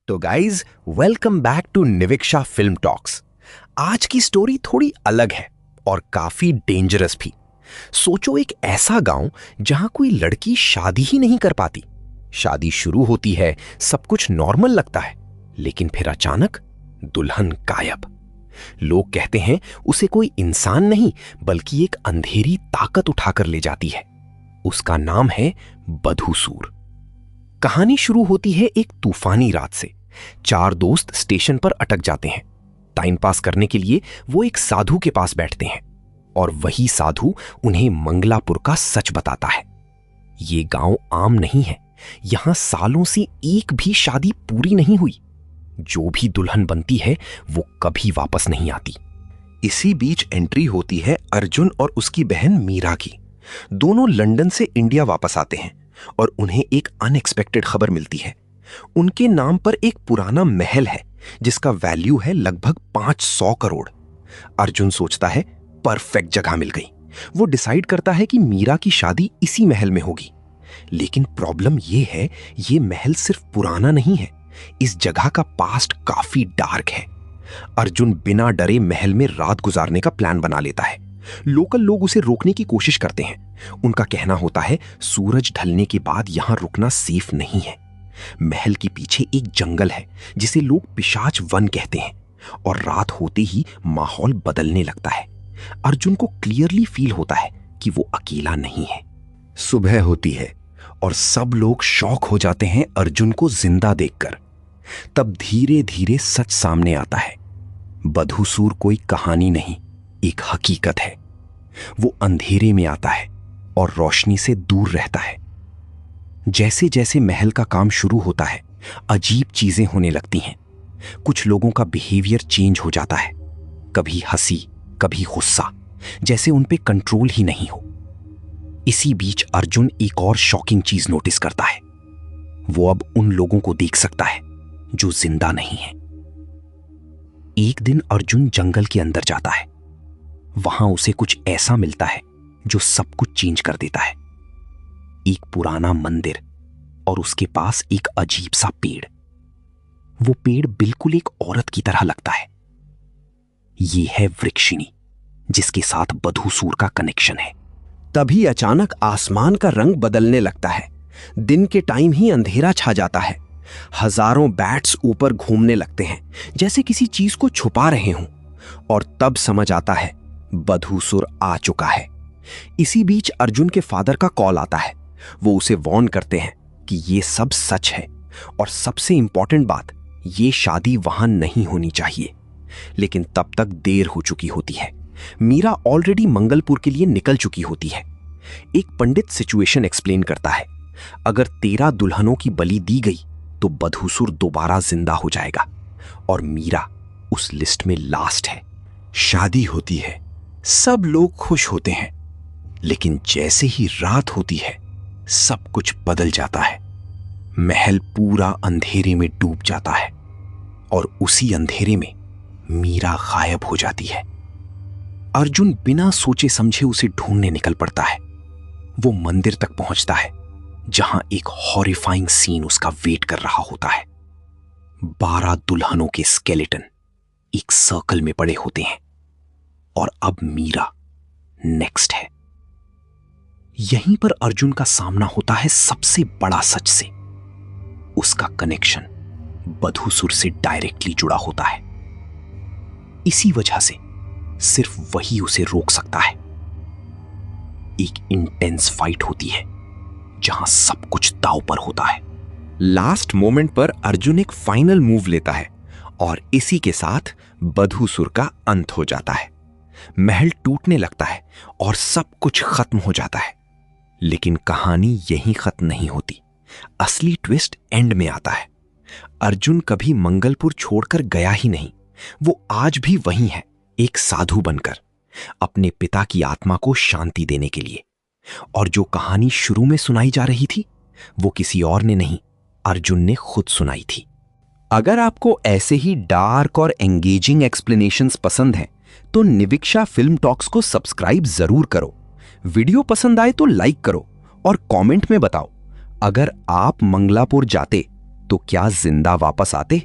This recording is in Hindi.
तो guys, welcome back to Niviksha film talks. आज की स्टोरी थोड़ी अलग है और काफी डेंजरस भी। सोचो, एक ऐसा गांव जहां कोई लड़की शादी ही नहीं कर पाती। शादी शुरू होती है, सब कुछ नॉर्मल लगता है, लेकिन फिर अचानक दुल्हन गायब। लोग कहते हैं उसे कोई इंसान नहीं बल्कि एक अंधेरी ताकत उठाकर ले जाती है। उसका नाम है बधूसुर। कहानी शुरू होती है एक तूफानी रात से। 4 दोस्त स्टेशन पर अटक जाते हैं। टाइम पास करने के लिए वो एक साधु के पास बैठते हैं और वही साधु उन्हें मंगलापुर का सच बताता है। ये गांव आम नहीं है। यहां सालों से एक भी शादी पूरी नहीं हुई। जो भी दुल्हन बनती है वो कभी वापस नहीं आती। इसी बीच एंट्री होती है अर्जुन और उसकी बहन मीरा की। दोनों लंदन से इंडिया वापस आते हैं और उन्हें एक अनएक्सपेक्टेड खबर मिलती है। उनके नाम पर एक पुराना महल है जिसका वैल्यू है लगभग 500 करोड़। अर्जुन सोचता है परफेक्ट जगह मिल गई। वो डिसाइड करता है कि मीरा की शादी इसी महल में होगी। लेकिन प्रॉब्लम ये है, ये महल सिर्फ पुराना नहीं है, इस जगह का पास्ट काफी डार्क है। अर्जुन बिना डरे महल में रात गुजारने का प्लान बना लेता है। लोकल लोग उसे रोकने की कोशिश करते हैं। उनका कहना होता है सूरज ढलने के बाद यहां रुकना सेफ नहीं है। महल के पीछे एक जंगल है जिसे लोग पिशाच वन कहते हैं और रात होते ही माहौल बदलने लगता है। अर्जुन को क्लियरली फील होता है कि वो अकेला नहीं है। सुबह होती है और सब लोग शॉक हो जाते हैं अर्जुन को जिंदा देखकर। तब धीरे धीरे सच सामने आता है। बधूसुर कोई कहानी नहीं, एक हकीकत है। वो अंधेरे में आता है और रोशनी से दूर रहता है। जैसे जैसे महल का काम शुरू होता है, अजीब चीजें होने लगती हैं। कुछ लोगों का बिहेवियर चेंज हो जाता है, कभी हंसी, कभी गुस्सा, जैसे उन पे कंट्रोल ही नहीं हो। इसी बीच अर्जुन एक और शॉकिंग चीज नोटिस करता है। वो अब उन लोगों को देख सकता है जो जिंदा नहीं है। एक दिन अर्जुन जंगल के अंदर जाता है। वहां उसे कुछ ऐसा मिलता है जो सब कुछ चेंज कर देता है। एक पुराना मंदिर और उसके पास एक अजीब सा पेड़। वो पेड़ बिल्कुल एक औरत की तरह लगता है। ये है वृक्षिणी, जिसके साथ बधूसुर का कनेक्शन है। तभी अचानक आसमान का रंग बदलने लगता है। दिन के टाइम ही अंधेरा छा जाता है। हजारों बैट्स ऊपर घूमने लगते हैं जैसे किसी चीज को छुपा रहे हों। और तब समझ आता है बधूसुर आ चुका है। इसी बीच अर्जुन के फादर का कॉल आता है। वो उसे वार्न करते हैं कि ये सब सच है और सबसे इंपॉर्टेंट बात, ये शादी वहां नहीं होनी चाहिए। लेकिन तब तक देर हो चुकी होती है। मीरा ऑलरेडी मंगलपुर के लिए निकल चुकी होती है। एक पंडित सिचुएशन एक्सप्लेन करता है। अगर 13 दुल्हनों की बलि दी गई तो बधूसुर दोबारा जिंदा हो जाएगा और मीरा उस लिस्ट में लास्ट है। शादी होती है, सब लोग खुश होते हैं, लेकिन जैसे ही रात होती है सब कुछ बदल जाता है। महल पूरा अंधेरे में डूब जाता है और उसी अंधेरे में मीरा गायब हो जाती है। अर्जुन बिना सोचे समझे उसे ढूंढने निकल पड़ता है। वो मंदिर तक पहुंचता है जहां एक हॉरिफाइंग सीन उसका वेट कर रहा होता है। 12 दुल्हनों के स्केलेटन एक सर्कल में पड़े होते हैं और अब मीरा नेक्स्ट है। यहीं पर अर्जुन का सामना होता है सबसे बड़ा सच से। उसका कनेक्शन बधूसुर से डायरेक्टली जुड़ा होता है। इसी वजह से सिर्फ वही उसे रोक सकता है। एक इंटेंस फाइट होती है जहां सब कुछ दांव पर होता है। लास्ट मोमेंट पर अर्जुन एक फाइनल मूव लेता है और इसी के साथ बधूसुर का अंत हो जाता है। महल टूटने लगता है और सब कुछ खत्म हो जाता है। लेकिन कहानी यहीं खत्म नहीं होती। असली ट्विस्ट एंड में आता है। अर्जुन कभी मंगलपुर छोड़कर गया ही नहीं। वो आज भी वहीं है, एक साधु बनकर, अपने पिता की आत्मा को शांति देने के लिए। और जो कहानी शुरू में सुनाई जा रही थी वो किसी और ने नहीं, अर्जुन ने खुद सुनाई थी। अगर आपको ऐसे ही डार्क और एंगेजिंग एक्सप्लेनेशंस पसंद हैं तो निविक्षा फिल्म टॉक्स को सब्सक्राइब जरूर करो। वीडियो पसंद आए तो लाइक करो और कमेंट में बताओ। अगर आप मंगलापुर जाते तो क्या जिंदा वापस आते?